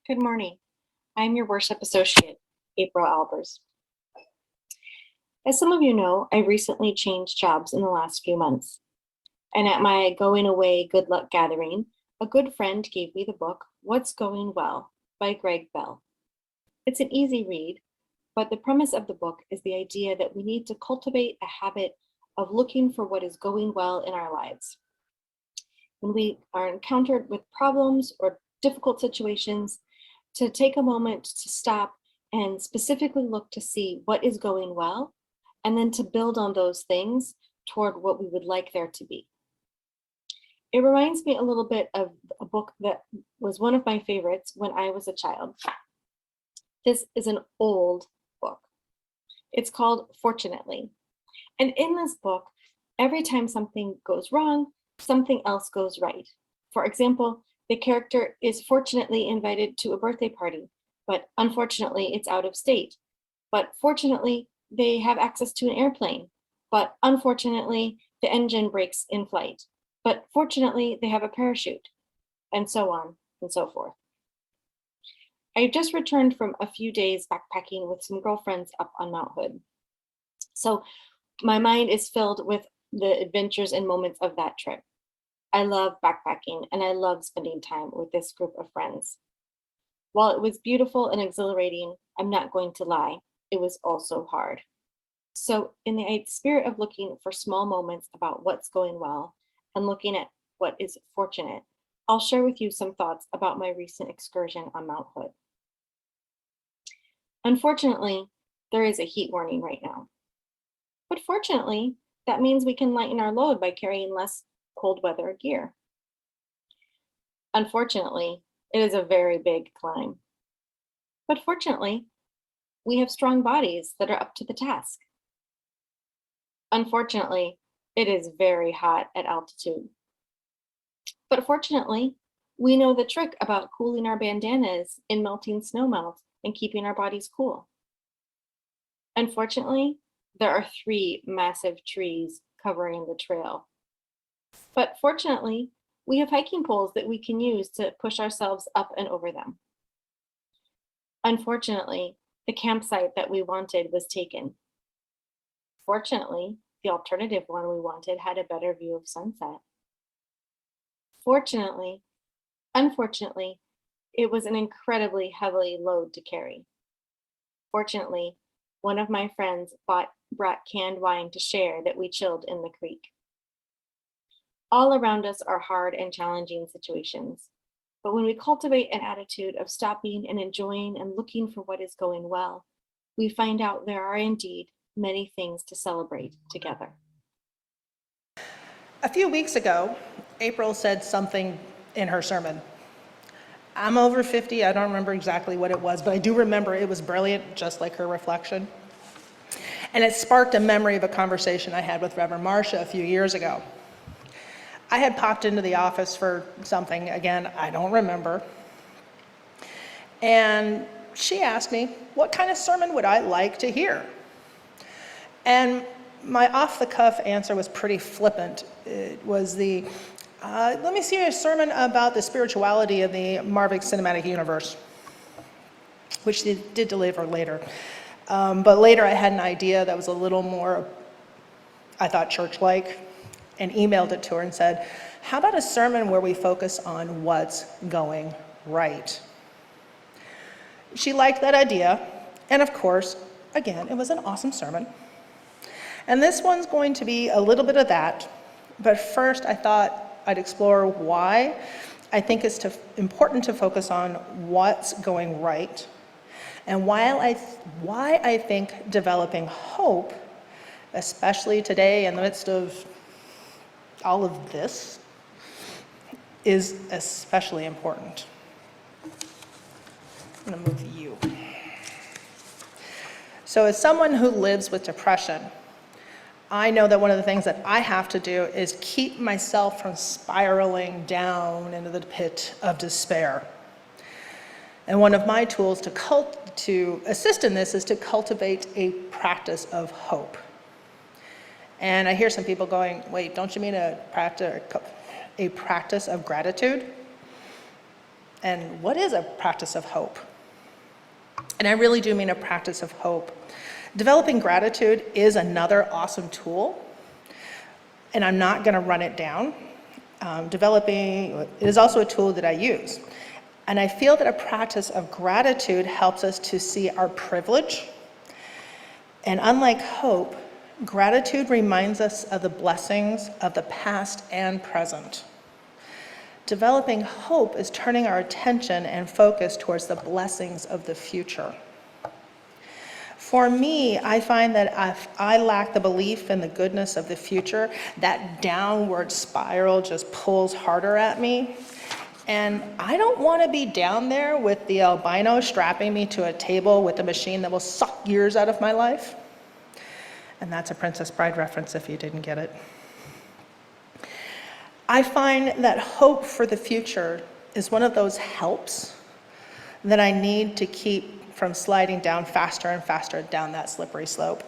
Good morning. I'm your worship associate, April Albers. As some of you know, I recently changed jobs in the last few months. And at my going away good luck gathering, a good friend gave me the book, What's Going Well by Greg Bell. It's an easy read, but the premise of the book is the idea that we need to cultivate a habit of looking for what is going well in our lives. When we are encountered with problems or difficult situations, to take a moment to stop and specifically look to see what is going well, and then to build on those things toward what we would like there to be. It reminds me a little bit of a book that was one of my favorites when I was a child. This is an old book. It's called Fortunately. And in this book, every time something goes wrong, something else goes right. For example, the character is fortunately invited to a birthday party, but unfortunately it's out of state. But fortunately, they have access to an airplane, but unfortunately, the engine breaks in flight. But fortunately, they have a parachute, and so on and so forth. I just returned from a few days backpacking with some girlfriends up on Mount Hood. So my mind is filled with the adventures and moments of that trip. I love backpacking and I love spending time with this group of friends. While it was beautiful and exhilarating, I'm not going to lie, it was also hard. So, in the spirit of looking for small moments about what's going well and looking at what is fortunate, I'll share with you some thoughts about my recent excursion on Mount Hood. Unfortunately, there is a heat warning right now. But fortunately, that means we can lighten our load by carrying less cold weather gear. Unfortunately, it is a very big climb. But fortunately, we have strong bodies that are up to the task. Unfortunately, it is very hot at altitude. But fortunately, we know the trick about cooling our bandanas in melting snowmelt and keeping our bodies cool. Unfortunately, there are 3 massive trees covering the trail. But fortunately, we have hiking poles that we can use to push ourselves up and over them. Unfortunately, the campsite that we wanted was taken. Fortunately, the alternative one we wanted had a better view of sunset. Unfortunately, it was an incredibly heavy load to carry. Fortunately, one of my friends brought canned wine to share that we chilled in the creek. All around us are hard and challenging situations. But when we cultivate an attitude of stopping and enjoying and looking for what is going well, we find out there are indeed many things to celebrate together. A few weeks ago, April said something in her sermon. I'm over 50, I don't remember exactly what it was, but I do remember it was brilliant, just like her reflection. And it sparked a memory of a conversation I had with Reverend Marcia a few years ago. I had popped into the office for something, again, I don't remember. And she asked me, what kind of sermon would I like to hear? And my off-the-cuff answer was pretty flippant. It was let me see a sermon about the spirituality of the Marvick Cinematic Universe, which they did deliver later. But later I had an idea that was a little more, I thought, church-like, and emailed it to her and said, how about a sermon where we focus on what's going right? She liked that idea, and of course, again, it was an awesome sermon. And this one's going to be a little bit of that, but first I thought I'd explore why I think it's important to focus on what's going right, and why I think developing hope, especially today in the midst of all of this, is especially important. I'm going to move you. So as someone who lives with depression, I know that one of the things that I have to do is keep myself from spiraling down into the pit of despair. And one of my tools to assist in this is to cultivate a practice of hope. And I hear some people going, wait, don't you mean a practice of gratitude? And what is a practice of hope? And I really do mean a practice of hope. Developing gratitude is another awesome tool, and I'm not going to run it down. It is also a tool that I use. And I feel that a practice of gratitude helps us to see our privilege. And unlike hope, gratitude reminds us of the blessings of the past and present. Developing hope is turning our attention and focus towards the blessings of the future. For me, I find that if I lack the belief in the goodness of the future, that downward spiral just pulls harder at me. And I don't want to be down there with the albino strapping me to a table with a machine that will suck years out of my life. And that's a Princess Bride reference if you didn't get it. I find that hope for the future is one of those helps that I need to keep from sliding down faster and faster down that slippery slope.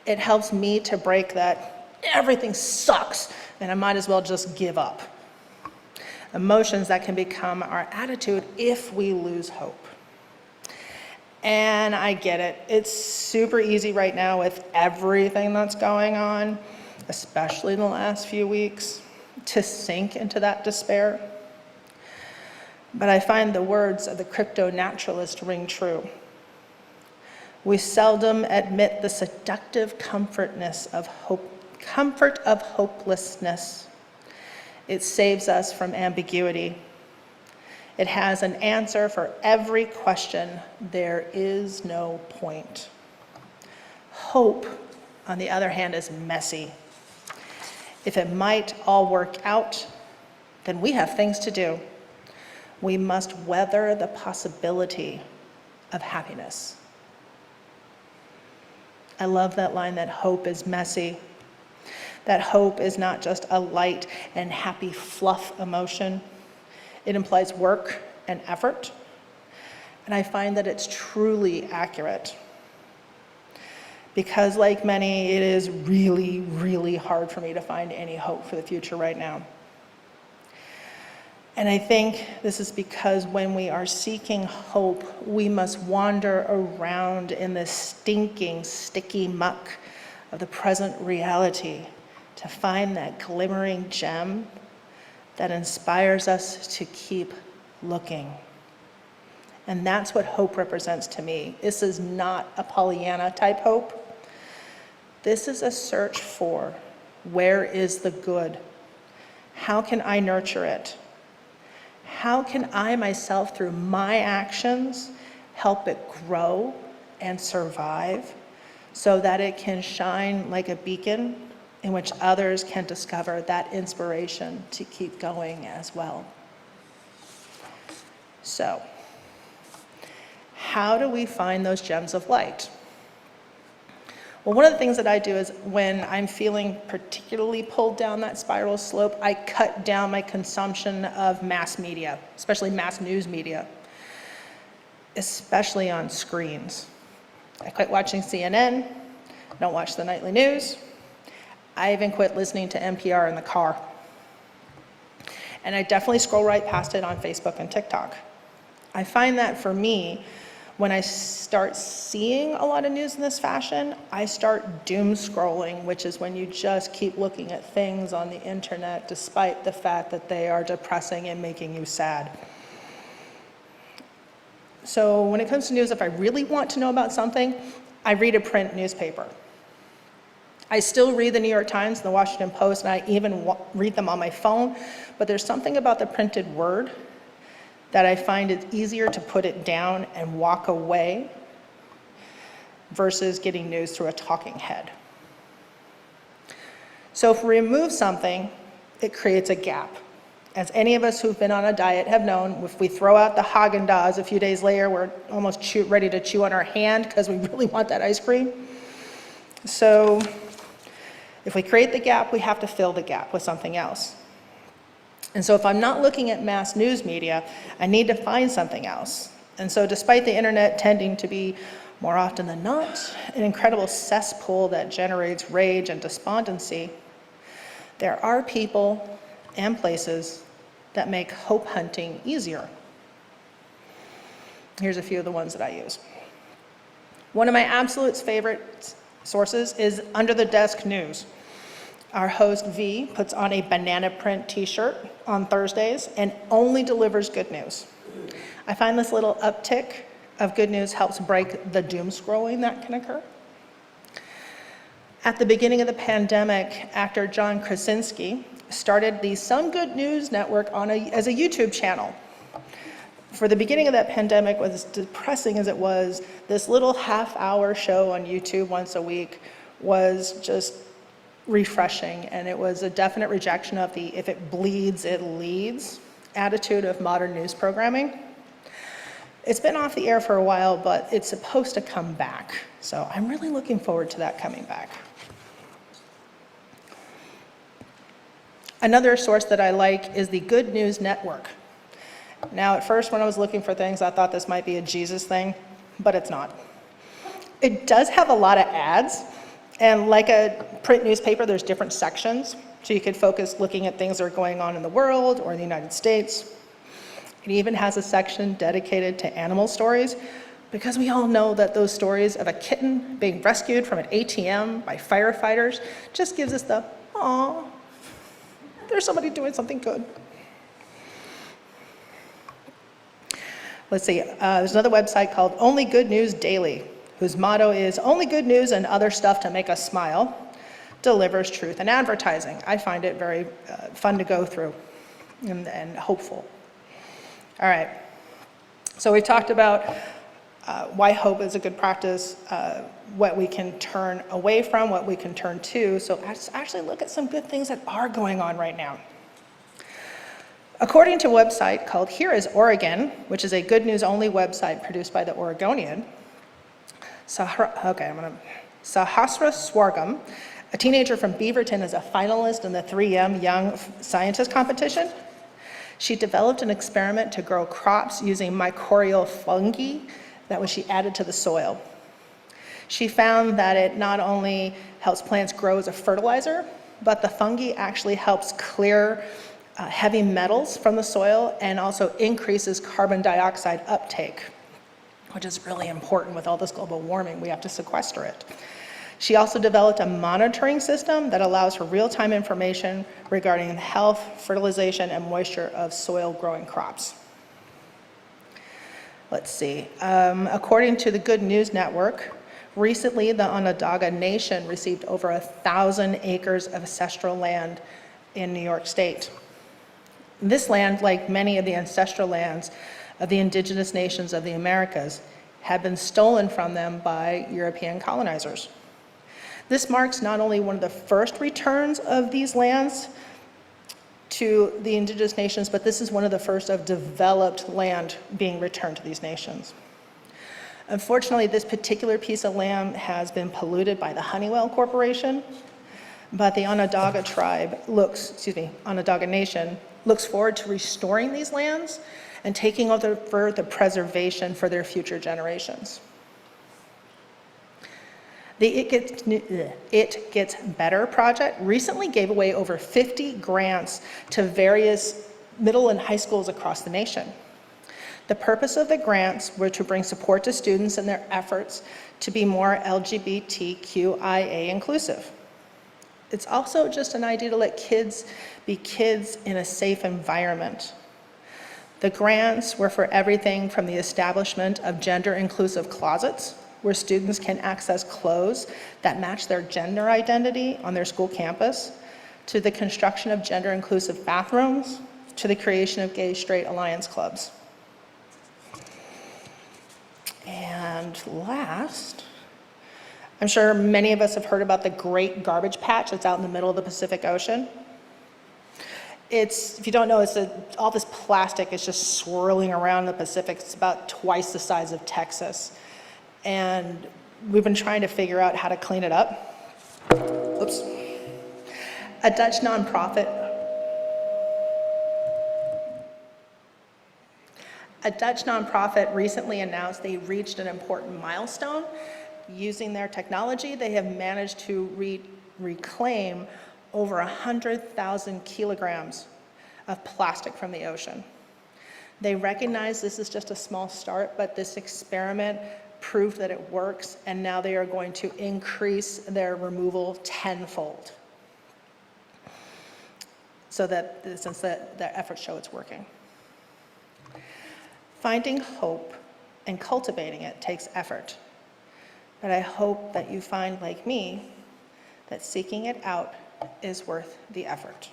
It helps me to break that everything sucks and I might as well just give up. Emotions that can become our attitude if we lose hope. And I get it. It's super easy right now with everything that's going on, especially in the last few weeks, to sink into that despair. But I find the words of the crypto-naturalist ring true. We seldom admit the seductive comfort of hopelessness. It saves us from ambiguity. It has an answer for every question. There is no point. Hope, on the other hand, is messy. If it might all work out, then we have things to do. We must weather the possibility of happiness. I love that line that hope is messy. That hope is not just a light and happy fluff emotion. It implies work and effort. And I find that it's truly accurate. Because like many, it is really, really hard for me to find any hope for the future right now. And I think this is because when we are seeking hope, we must wander around in the stinking, sticky muck of the present reality to find that glimmering gem that inspires us to keep looking. And that's what hope represents to me. This is not a Pollyanna type hope. This is a search for where is the good? How can I nurture it? How can I myself, through my actions, help it grow and survive so that it can shine like a beacon in which others can discover that inspiration to keep going as well? So, how do we find those gems of light? Well, one of the things that I do is when I'm feeling particularly pulled down that spiral slope, I cut down my consumption of mass media, especially mass news media, especially on screens. I quit watching CNN, don't watch the nightly news. I even quit listening to NPR in the car. And I definitely scroll right past it on Facebook and TikTok. I find that for me, when I start seeing a lot of news in this fashion, I start doom scrolling, which is when you just keep looking at things on the internet despite the fact that they are depressing and making you sad. So when it comes to news, if I really want to know about something, I read a print newspaper. I still read the New York Times and the Washington Post, and I even read them on my phone, but there's something about the printed word that I find it easier to put it down and walk away versus getting news through a talking head. So if we remove something, it creates a gap. As any of us who've been on a diet have known, if we throw out the Haagen-Dazs a few days later, we're almost ready to chew on our hand because we really want that ice cream. So if we create the gap, we have to fill the gap with something else. And so if I'm not looking at mass news media, I need to find something else. And so despite the internet tending to be, more often than not, an incredible cesspool that generates rage and despondency, there are people and places that make hope hunting easier. Here's a few of the ones that I use. One of my absolute favorite sources is Under the Desk News. Our host, V, puts on a banana print t-shirt on Thursdays and only delivers good news. I find this little uptick of good news helps break the doom scrolling that can occur. At the beginning of the pandemic, actor John Krasinski started the Some Good News Network as a YouTube channel. For the beginning of that pandemic, as depressing as it was, this little half-hour show on YouTube once a week was just refreshing, and it was a definite rejection of the if it bleeds, it leads attitude of modern news programming. It's been off the air for a while, but it's supposed to come back. So I'm really looking forward to that coming back. Another source that I like is the Good News Network. Now, at first, when I was looking for things, I thought this might be a Jesus thing, but it's not. It does have a lot of ads, and like a print newspaper, there's different sections, so you could focus looking at things that are going on in the world or in the United States. It even has a section dedicated to animal stories, because we all know that those stories of a kitten being rescued from an ATM by firefighters just gives us the, aw, there's somebody doing something good. Let's see, there's another website called Only Good News Daily, whose motto is only good news and other stuff to make us smile, delivers truth and advertising. I find it very fun to go through and hopeful. All right, so we've talked about why hope is a good practice, what we can turn away from, what we can turn to. So let's actually look at some good things that are going on right now. According to a website called Here is Oregon, which is a good news only website produced by the Oregonian, Sahasra Swargam, a teenager from Beaverton, is a finalist in the 3M Young Scientist competition. She developed an experiment to grow crops using mycorrhizal fungi that she added to the soil. She found that it not only helps plants grow as a fertilizer, but the fungi actually helps clear heavy metals from the soil and also increases carbon dioxide uptake, which is really important with all this global warming. We have to sequester it. She also developed a monitoring system that allows for real-time information regarding the health, fertilization, and moisture of soil-growing crops. Let's see. According to the Good News Network, recently the Onondaga Nation received over 1,000 acres of ancestral land in New York State. This land, like many of the ancestral lands of the indigenous nations of the Americas, had been stolen from them by European colonizers. This marks not only one of the first returns of these lands to the indigenous nations, but this is one of the first of developed land being returned to these nations. Unfortunately, this particular piece of land has been polluted by the Honeywell Corporation, but the Onondaga Onondaga Nation looks forward to restoring these lands and taking over the preservation for their future generations. The It Gets Better project recently gave away over 50 grants to various middle and high schools across the nation. The purpose of the grants were to bring support to students in their efforts to be more LGBTQIA inclusive. It's also just an idea to let kids be kids in a safe environment. The grants were for everything from the establishment of gender-inclusive closets, where students can access clothes that match their gender identity on their school campus, to the construction of gender-inclusive bathrooms, to the creation of gay-straight alliance clubs. And last, I'm sure many of us have heard about the Great Garbage Patch that's out in the middle of the Pacific Ocean. If you don't know, all this plastic is just swirling around the Pacific. It's about twice the size of Texas. And we've been trying to figure out how to clean it up. Oops. A Dutch nonprofit recently announced they reached an important milestone. Using their technology, they have managed to reclaim over 100,000 kilograms of plastic from the ocean. They recognize this is just a small start, but this experiment proved that it works, and now they are going to increase their removal tenfold. So that, since their efforts show it's working. Finding hope and cultivating it takes effort. But I hope that you find, like me, that seeking it out is worth the effort.